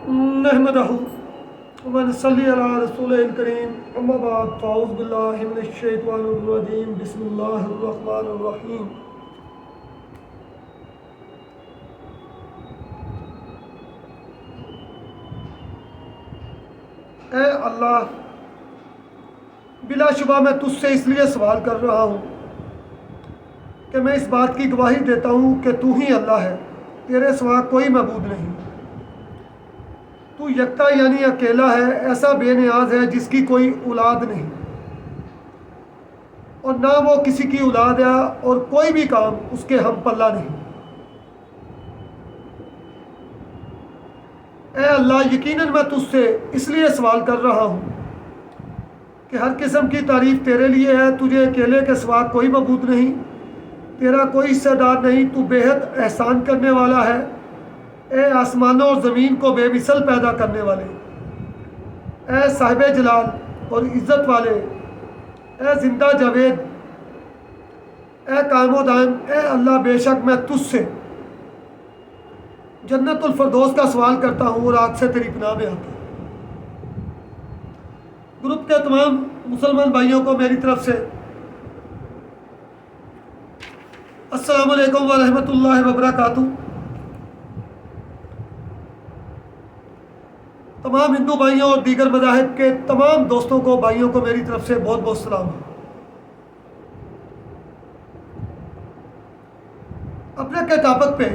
नहमदहु व नसल्ली अला रसूलिल करीम अम्मा बाद फ़ाऊज़ बिल्लाहि मिनश शैतानिर रजीम बिस्मिल्लाहिर रहमानिर रहीम। ए अल्लाह, बिलाशुबा मैं तुझसे इसलिए सवाल कर रहा हूँ कि मैं इस बात की गवाही देता हूँ कि तू ही अल्लाह है, तेरे सिवा कोई मबूद नहीं। तू यकता यानी अकेला है, ऐसा बेनियाज है जिसकी कोई औलाद नहीं और ना वो किसी की औलाद है और कोई भी काम उसके हम पल्ला नहीं। ए अल्लाह, यकीनन मैं तुझसे इसलिए सवाल कर रहा हूँ कि हर किस्म की तारीफ़ तेरे लिए है, तुझे अकेले के सिवा कोई मबूद नहीं, तेरा कोई हिस्सेदार नहीं, तू बेहद एहसान करने वाला है। ए आसमानों और ज़मीन को बेमिसल पैदा करने वाले, ए साहिब जलाल और इज़्ज़त वाले, ए जिंदा जावेद, ए कायमो दायम, ए अल्लाह, बेशक मैं तुझसे जन्नतुल फरदौस का सवाल करता हूँ और आग से तेरी पनाह में आता हूँ। ग्रुप के तमाम मुसलमान भाइयों को मेरी तरफ से अस्सलामु अलैकुम व रहमतुल्लाहि व बरकातुहू। तमाम हिंदू भाइयों और दीगर मज़ाहिब के तमाम दोस्तों को, भाइयों को मेरी तरफ से बहुत बहुत सलाम। अपने के टॉपिक पे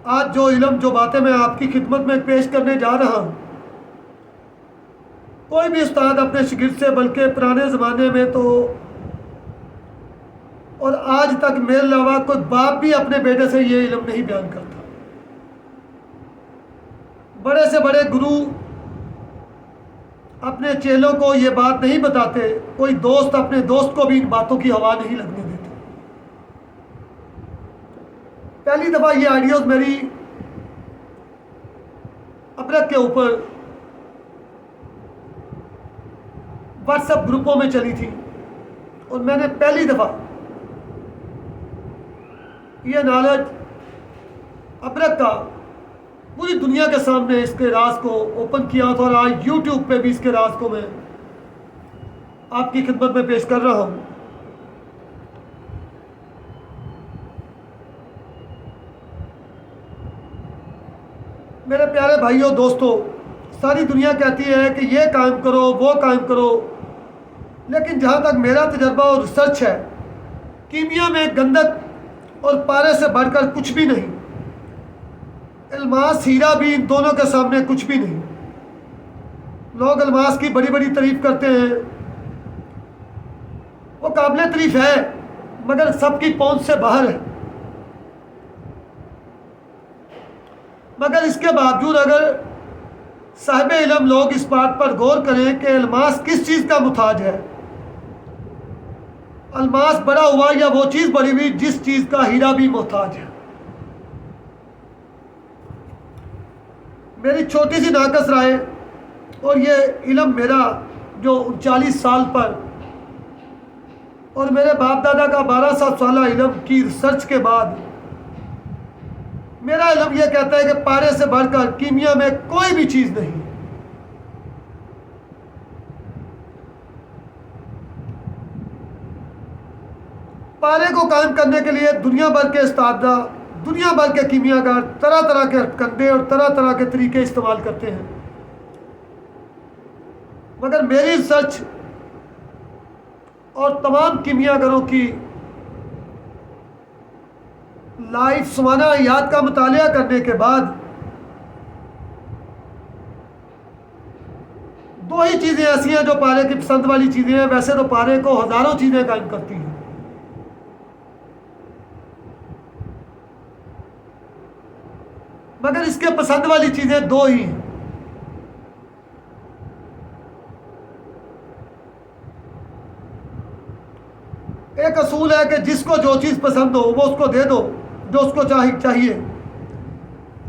आज जो इल्म, जो बातें मैं आपकी खिदमत में पेश करने जा रहा हूँ, कोई भी उस्ताद अपने शागिर्द से, बल्कि पुराने ज़माने में तो और आज तक मेरे अलावा कोई बाप भी अपने बेटे से ये इल्म नहीं बयान करता। बड़े से बड़े गुरु अपने चेलों को ये बात नहीं बताते, कोई दोस्त अपने दोस्त को भी इन बातों की हवा नहीं लगने देते। पहली दफ़ा ये आइडियोज़ मेरी अबरक के ऊपर व्हाट्सएप ग्रुपों में चली थी और मैंने पहली दफ़ा ये नॉलेज अबरक का पूरी दुनिया के सामने इसके राज को ओपन किया था और आज यूट्यूब पे भी इसके राज को मैं आपकी खिदमत में पेश कर रहा हूँ। मेरे प्यारे भाइयों दोस्तों, सारी दुनिया कहती है कि ये काम करो, वो काम करो, लेकिन जहाँ तक मेरा तजर्बा और रिसर्च है, कीमिया में गंधक और पारे से बढ़कर कुछ भी नहीं। अल्मास, हीरा भी इन दोनों के सामने कुछ भी नहीं। लोग अल्मास की बड़ी बड़ी तारीफ करते हैं, वो काबिल तारीफ है मगर सबकी पहुंच से बाहर है। मगर इसके बावजूद अगर साहिब इल्म लोग इस बात पर गौर करें कि अल्मास किस चीज़ का मुताज है, अल्मास बड़ा हुआ या वो चीज़ बड़ी हुई जिस चीज़ का हीरा भी मोहताज है। मेरी छोटी सी नाकस राय और ये इल्म मेरा जो 39 साल पर और मेरे बाप दादा का 1200 साल इल्म की रिसर्च के बाद मेरा इल्म यह कहता है कि पारे से बढ़कर कीमिया में कोई भी चीज़ नहीं। पारे को कायम करने के लिए दुनिया भर के उस्तादा, दुनिया भर के कीमियागार तरह तरह के कंधे और तरह तरह के तरीके इस्तेमाल करते हैं, मगर मेरी रिसर्च और तमाम कीमियागरों की लाइफ सुमाना हयात का मुतालिया करने के बाद दो ही चीज़ें ऐसी हैं जो पारे की पसंद वाली चीज़ें हैं। वैसे तो पारे को हज़ारों चीज़ें कायम करती हैं, मगर इसके पसंद वाली चीज़ें दो ही हैं। एक असूल है कि जिसको जो चीज़ पसंद हो वो उसको दे दो, जो उसको चाहिए।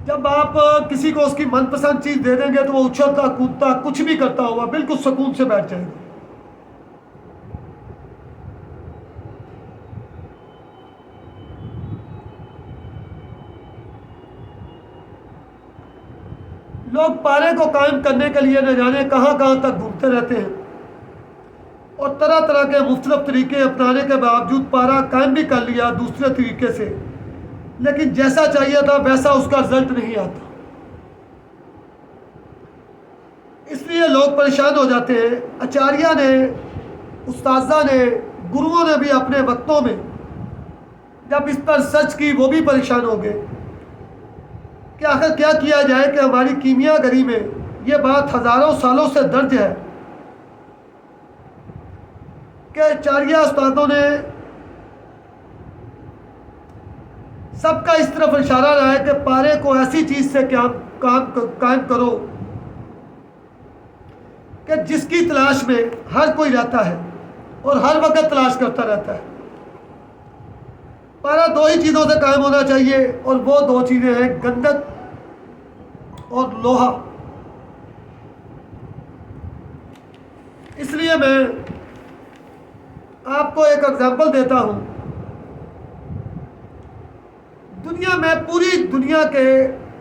जब आप किसी को उसकी मनपसंद चीज़ दे देंगे तो वो उछलता कूदता कुछ भी करता हुआ बिल्कुल सुकून से बैठ जाएगा। लोग पारे को कायम करने के लिए न जाने कहाँ कहाँ तक घूमते रहते हैं और तरह तरह के मुख्तलिफ तरीके अपनाने के बावजूद पारा कायम भी कर लिया दूसरे तरीके से, लेकिन जैसा चाहिए था वैसा उसका रिजल्ट नहीं आता। इसलिए लोग परेशान हो जाते हैं। आचार्य ने, उस्ताज़ा ने, गुरुओं ने भी अपने वक्तों में जब इस पर सर्च की वो भी परेशान हो गए कि आखिर क्या किया जाए कि हमारी कीमियागरी में ये बात हज़ारों सालों से दर्ज है कि आचार्य उस्तादों ने सबका इस तरफ इशारा रहा है कि पारे को ऐसी चीज़ से क्या कायम करो कि जिसकी तलाश में हर कोई रहता है और हर वक्त तलाश करता रहता है। पारा दो ही चीज़ों से कायम होना चाहिए और वो दो चीज़ें हैं गंधक और लोहा। इसलिए मैं आपको एक एग्जाम्पल देता हूँ। दुनिया में, पूरी दुनिया के,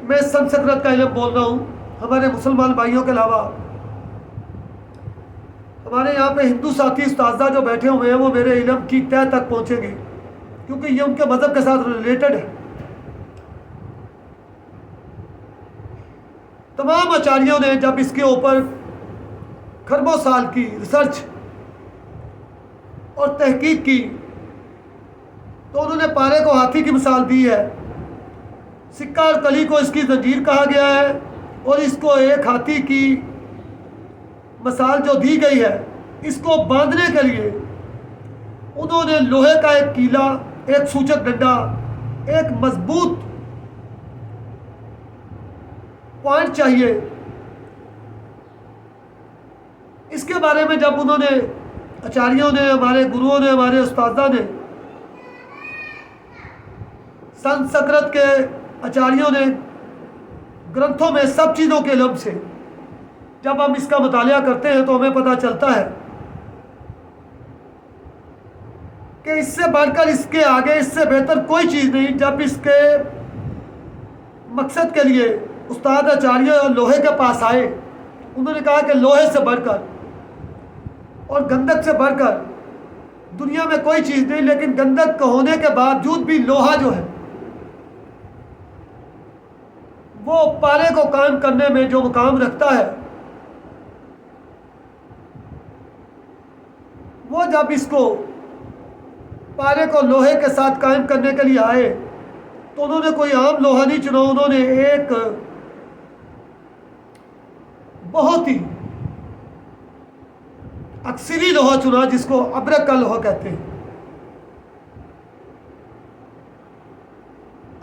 मैं संस्कृत का इल्म बोल रहा हूँ, हमारे मुसलमान भाइयों के अलावा हमारे यहाँ पे हिंदू साथी उस्ताज़ा जो बैठे हुए हैं वो मेरे इल्म की तह तक पहुँचेंगे क्योंकि ये उनके मज़हब के साथ रिलेटेड है। तमाम आचार्यों ने जब इसके ऊपर खरबों साल की रिसर्च और तहकीक की तो उन्होंने पारे को हाथी की मिसाल दी है। सिक्का और कली को इसकी जंजीर कहा गया है और इसको एक हाथी की मिसाल जो दी गई है, इसको बांधने के लिए उन्होंने लोहे का एक कीला, एक सूचक डंडा, एक मजबूत पॉइंट चाहिए। इसके बारे में जब उन्होंने, आचार्यों ने, हमारे गुरुओं ने, हमारे उस्तादा ने, संस्कृत के आचार्यों ने ग्रंथों में सब चीज़ों के इल्म से जब हम इसका मुतालिया करते हैं तो हमें पता चलता है कि इससे बढ़कर, इसके आगे, इससे बेहतर कोई चीज़ नहीं। जब इसके मकसद के लिए उस्ताद आचार्य लोहे के पास आए, उन्होंने कहा कि लोहे से बढ़कर और गंधक से बढ़कर दुनिया में कोई चीज़ नहीं, लेकिन गंधक होने के बावजूद भी लोहा जो है वो पारे को कायम करने में जो मुकाम रखता है, वो जब इसको पारे को लोहे के साथ कायम करने के लिए आए तो उन्होंने कोई आम लोहा नहीं चुना। उन्होंने एक बहुत ही अक्सरी लोहा चुना जिसको अब्रक का लोहा कहते हैं।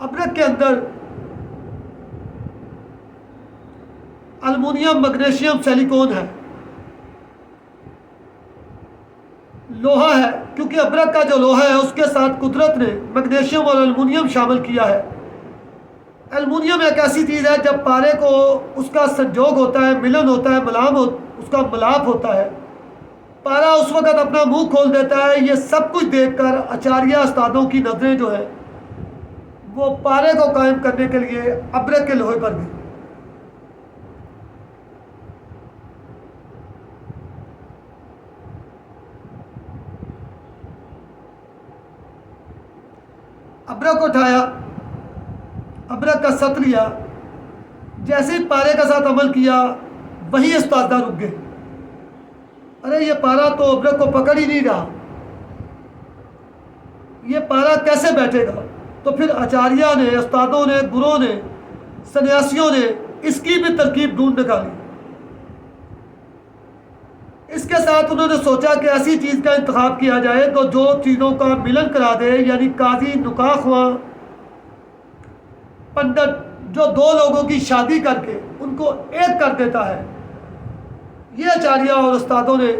अब्रक के अंदर अल्मुनियम, मैग्नीशियम, सिलिकॉन है, लोहा है, क्योंकि अब्रक का जो लोहा है उसके साथ कुदरत ने मैग्नीशियम और अल्मुनियम शामिल किया है। अल्मुनियम एक ऐसी चीज़ है जब पारे को उसका संजोग होता है, मिलन होता है, उसका मिलाप होता है, पारा उस वक़्त अपना मुंह खोल देता है। ये सब कुछ देखकर आचार्य उस्तादों की नज़रें जो है वो पारे को कायम करने के लिए अब्रक के लोहे पर गई। अब्रक उठाया, अब्रक का सत लिया, जैसे ही पारे के साथ अमल किया वही उस्तादा रुक गए। अरे ये पारा तो अब्रक को पकड़ ही नहीं रहा, ये पारा कैसे बैठेगा? तो फिर आचार्य ने, उस्तादों ने, गुरुओं ने, सन्यासियों ने इसकी भी तरकीब ढूंढ निकाली। इसके साथ उन्होंने सोचा कि ऐसी चीज़ का इंतखाब किया जाए तो जो चीज़ों का मिलन करा दे, यानी काजी नुकाखवा पंडित जो दो लोगों की शादी करके उनको एक कर देता है। ये आचार्य और उस्तादों ने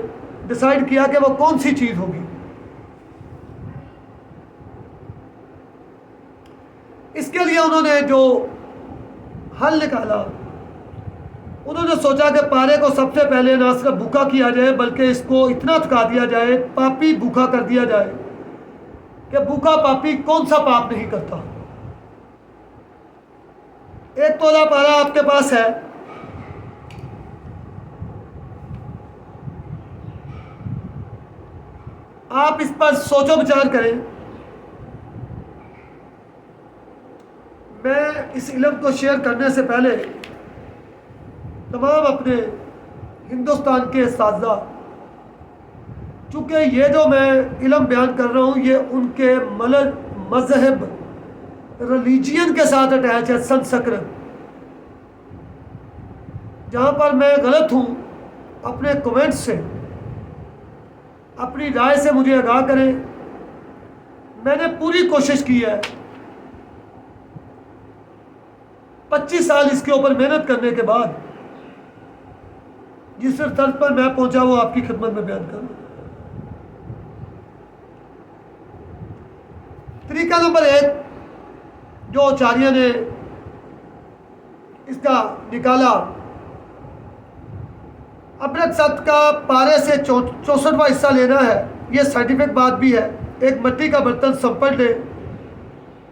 डिसाइड किया कि वो कौन सी चीज़ होगी। इसके लिए उन्होंने जो हल निकाला, उन्होंने सोचा कि पारे को सबसे पहले ना सिर्फ भूखा किया जाए बल्कि इसको इतना थका दिया जाए, पापी भूखा कर दिया जाए कि भूखा पापी कौन सा पाप नहीं करता। एक तोला पारा आपके पास है, आप इस पर सोचो विचार करें। मैं इस इल्म को शेयर करने से पहले तमाम अपने हिंदुस्तान के साज़ा, चूँकि ये जो मैं इल्म बयान कर रहा हूँ ये उनके मज़हब रिलीजियन के साथ अटैच है, संस्कृत। जहाँ पर मैं गलत हूँ अपने कमेंट से, अपनी राय से मुझे आगाह करें। मैंने पूरी कोशिश की है 25 साल इसके ऊपर मेहनत करने के बाद जिस स्तर पर मैं पहुंचा वो आपकी खिदमत में बयान करूं। तरीका नंबर 1 जो आचार्य ने इसका निकाला, अबरक सत का पारे से 64वां हिस्सा लेना है। ये साइंटिफिक बात भी है। एक मिट्टी का बर्तन संपल ले,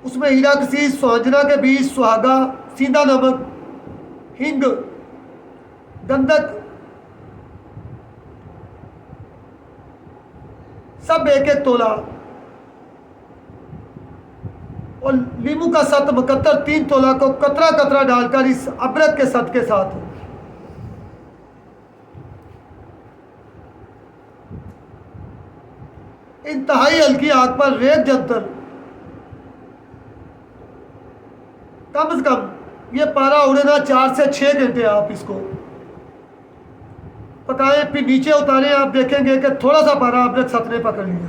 उसमें हीरा किसी सुहांजना के बीज, सुहागा, सींदा नमक, हिंग, गंधक सब 1-1 तोला और लीमू का सत मुकद्दर 3 तोला को कतरा कतरा डालकर इस अबरक के सत के साथ इंतहाई हल्की आग पर रेत जंतर कम से कम ये पारा उड़ेना 4 से 6 घंटे आप इसको पकाएं, फिर नीचे उतारें। आप देखेंगे कि थोड़ा सा पारा अबरक सत ने पकड़ लिया।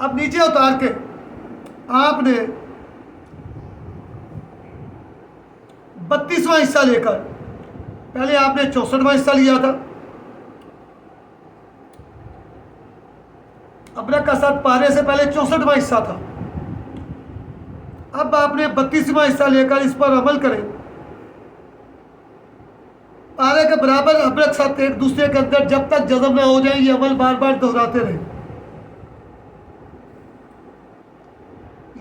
अब नीचे उतार के आपने 32वां हिस्सा लेकर, पहले आपने 64वां हिस्सा लिया था, अबरक का साथ पारे से पहले 64वां हिस्सा था। अब आपने 32वां हिस्सा लेकर इस पर अमल करें। पारे के बराबर अबरक साथ एक दूसरे के अंदर जब तक जज़म ना हो जाए ये अमल बार बार दोहराते रहे।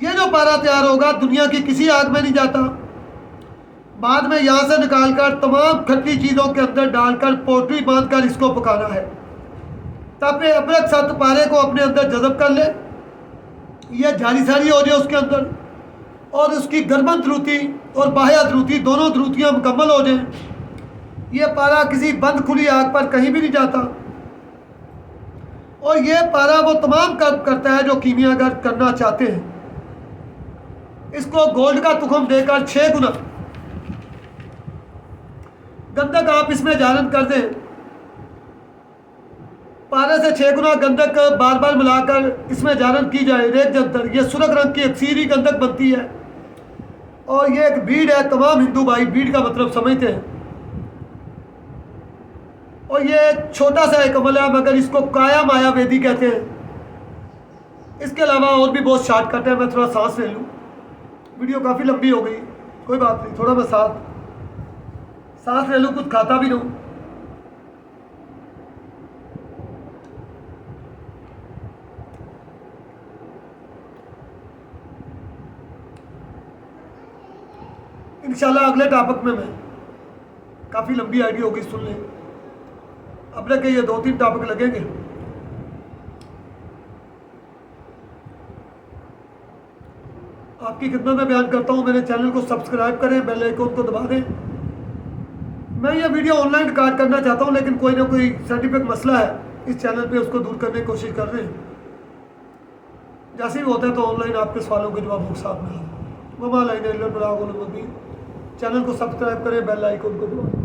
ये जो पारा तैयार होगा दुनिया की किसी आग में नहीं जाता। बाद में यहाँ से निकालकर तमाम खट्टी चीज़ों के अंदर डालकर पोटली बांधकर इसको पकाना है ताकि अबरक सत पारे को अपने अंदर जज़ब कर ले, यह जारी सारी हो जाए उसके अंदर और उसकी गर्मन द्रुति और बाह्य द्रुति दोनों द्रुतियाँ मुकम्मल हो जाएं। ये पारा किसी बंद खुली आग पर कहीं भी नहीं जाता और ये पारा वो तमाम काम करता है जो कीमियागर करना चाहते हैं। इसको गोल्ड का तुखम देकर 6 गुना गंधक आप इसमें जारन कर दें। पारे से 6 गुना गंधक बार बार मिलाकर इसमें जारन की जाए। रेत जंतर ये सुरख रंग की अक्सीरी गंधक बनती है और ये एक बीड़ है। तमाम हिंदू भाई बीड़ का मतलब समझते हैं और ये छोटा सा एक अमल है मगर इसको काया माया वेदी कहते हैं। इसके अलावा और भी बहुत शॉर्टकट है। मैं थोड़ा सांस ले लूँ, वीडियो काफ़ी लंबी हो गई, कोई बात नहीं, थोड़ा मैं सांस ले लूँ, कुछ खाता भी रहूँ। इंशाल्लाह अगले टॉपिक में मैं, काफ़ी लंबी आईडी होगी, सुन लें। अबरक के ये 2-3 टॉपिक लगेंगे। आपकी खिदमत में बयान करता हूँ, मेरे चैनल को सब्सक्राइब करें, बेल आइकन को दबा दें। मैं ये वीडियो ऑनलाइन रिकॉर्ड करना चाहता हूँ लेकिन कोई ना कोई साइंटिफिक मसला है इस चैनल पे, उसको दूर करने की कोशिश कर रहे हैं। जैसे भी होता है तो ऑनलाइन आपके सवालों के जवाब साथ में। चैनल को सब्सक्राइब करें, बेल आइकन को दबाएं।